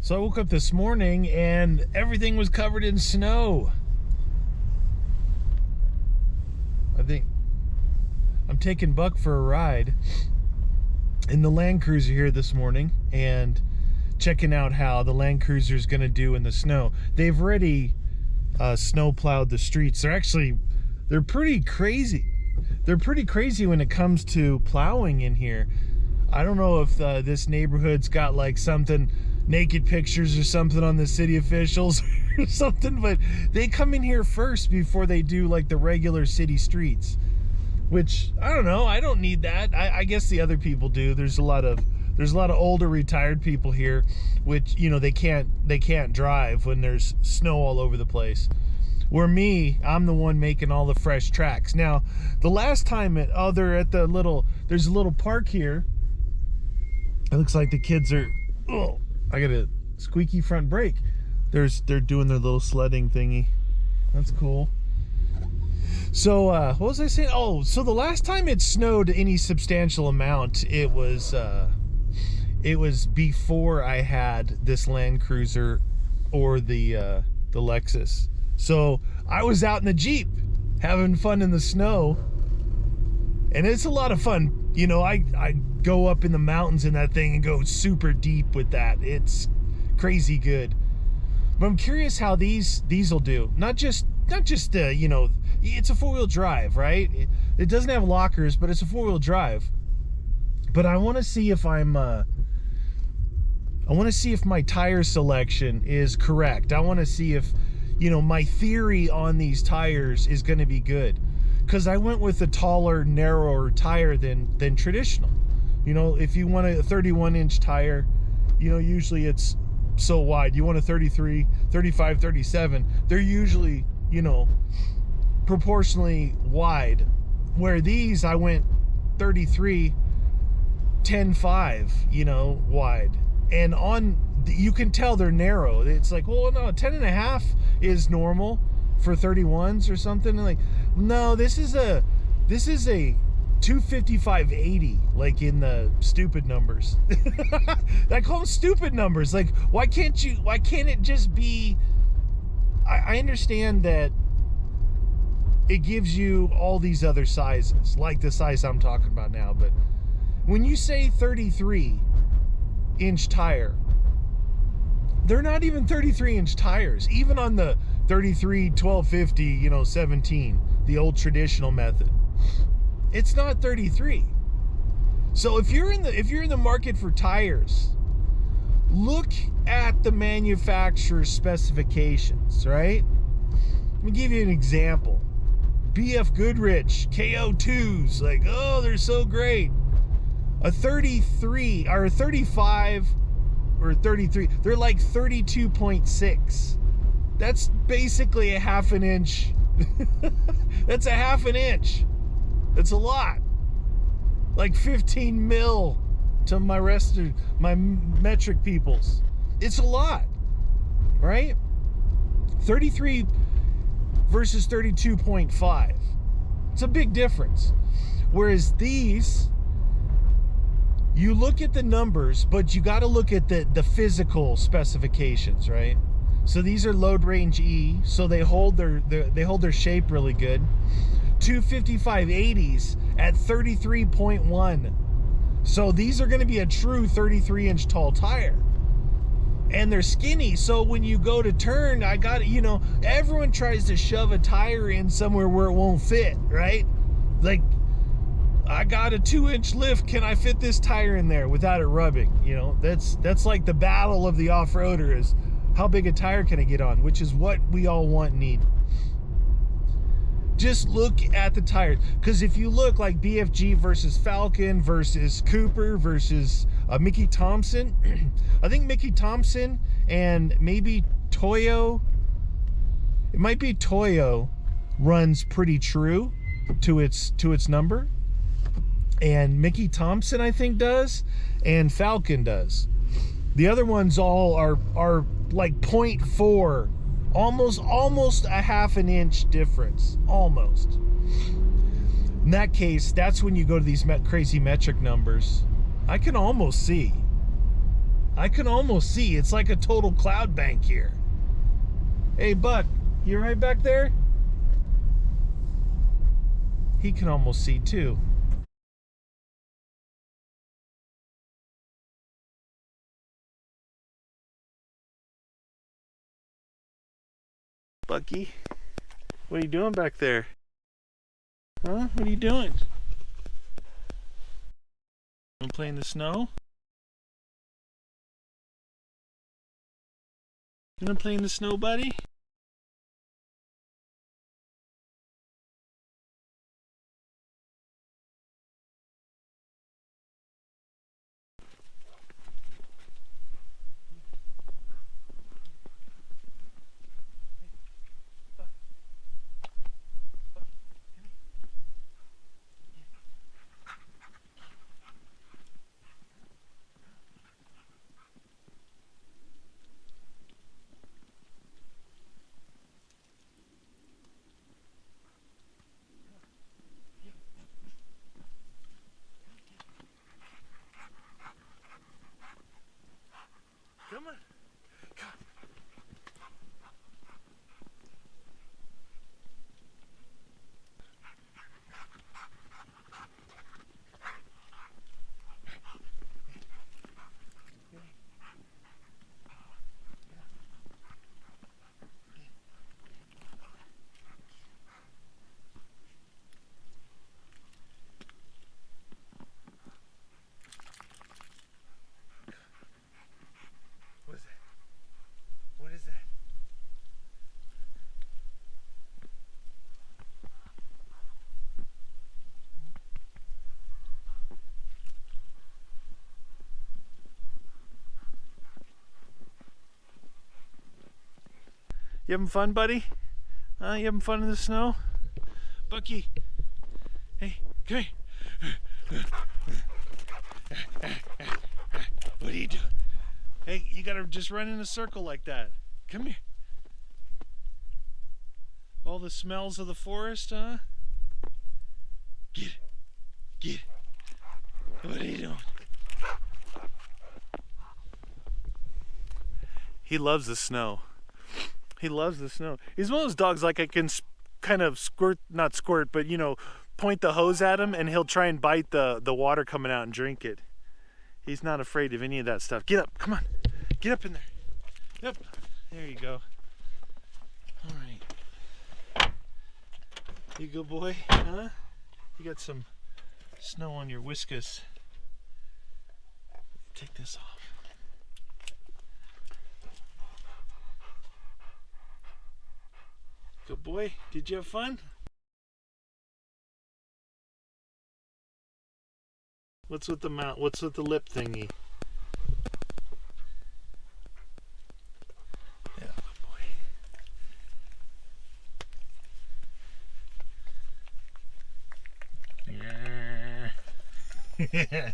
So I woke up this morning and everything was covered in snow. I think I'm taking Buck for a ride in the Land Cruiser here this morning and checking out how the Land Cruiser is going to do in the snow. They've already snow plowed the streets. They're pretty crazy. They're pretty crazy when it comes to plowing in here. I don't know if this neighborhood's got like something, naked pictures or something on the city officials or something, but they come in here first before they do like the regular city streets, which I don't know. I don't need that. I guess the other people do. There's a lot of older retired people here, which, you know, they can't drive when there's snow all over the place. Where me, I'm the one making all the fresh tracks. Now, the last time there's a little park here. It looks like the kids are, oh, I got a squeaky front brake. They're doing their little sledding thingy. That's cool. So, what was I saying? Oh, so the last time it snowed any substantial amount, it was before I had this Land Cruiser or the Lexus. So I was out in the Jeep having fun in the snow, and it's a lot of fun. You know, I go up in the mountains in that thing and go super deep with that. It's crazy good. But I'm curious how these will do. Not just you know, it's a four-wheel drive, right? It doesn't have lockers, but it's a four-wheel drive. But I want to see if I want to see if my tire selection is correct. I want to see if, you know, my theory on these tires is going to be good. Because I went with a taller, narrower tire than traditional. You know, if you want a 31-inch tire, you know, usually it's so wide. You want a 33, 35, 37. They're usually, you know, proportionally wide. Where these, I went 33, 10.5, you know, wide. And you can tell they're narrow. It's like, well, no, 10.5 is normal for 31s or something. Like, no, this is a 255/80, like in the stupid numbers. I call them stupid numbers. Like, why can't it just be? I understand that it gives you all these other sizes, like the size I'm talking about now, but when you say 33-inch tire, they're not even 33-inch tires. Even on the 33 1250, you know, 17, the old traditional method, it's not 33. So if you're in the market for tires, look at the manufacturer's specifications, right? Let me give you an example. BF Goodrich KO2s, like, oh, they're so great. A 33 or a 35 or 33, they're like 32.6. That's basically a half an inch. That's a half an inch. That's a lot. Like 15 mil to my metric peoples. It's a lot, right? 33 versus 32.5. It's a big difference. Whereas these, you look at the numbers, but you got to look at the physical specifications, right? So these are load range E, so they hold their shape really good. 255/80s at 33.1. So these are going to be a true 33-inch tall tire. And they're skinny, so when you go to turn, you know, everyone tries to shove a tire in somewhere where it won't fit, right? Like, I got a 2-inch lift, can I fit this tire in there without it rubbing? You know, that's like the battle of the off-roader, is how big a tire can I get on, which is what we all want and need. Just look at the tires, because if you look like BFG versus Falcon versus Cooper versus Mickey Thompson, I think Mickey Thompson and maybe Toyo, it might be Toyo, runs pretty true to its number, and Mickey Thompson I think does, and Falcon does. The other ones all are like 0.4, almost a half an inch difference, almost. In that case, that's when you go to these crazy metric numbers. I can almost see I can almost see. It's like a total cloud bank here. Hey, Buck, you right back there? He can almost see too. Bucky, what are you doing back there? Huh? What are you doing? You play in the snow? You wanna play in the snow, buddy? Come on. Come on. What is that? What is that? You having fun, buddy? You having fun in the snow? Bucky, hey, come here. What are you doing? Hey, you gotta just run in a circle like that. Come here. All the smells of the forest, huh? Get it. Get it. What are you doing? He loves the snow. He loves the snow. He's one of those dogs like I can kind of squirt, not squirt, but you know, point the hose at him and he'll try and bite the water coming out and drink it. He's not afraid of any of that stuff. Get up, come on. Get up in there. Yep. There you go. All right. You good boy, huh? You got some snow on your whiskas. Take this off. Good boy. Did you have fun? What's with the mouth? What's with the lip thingy? Yeah, good boy. Yeah.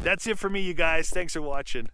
That's it for me, you guys. Thanks for watching.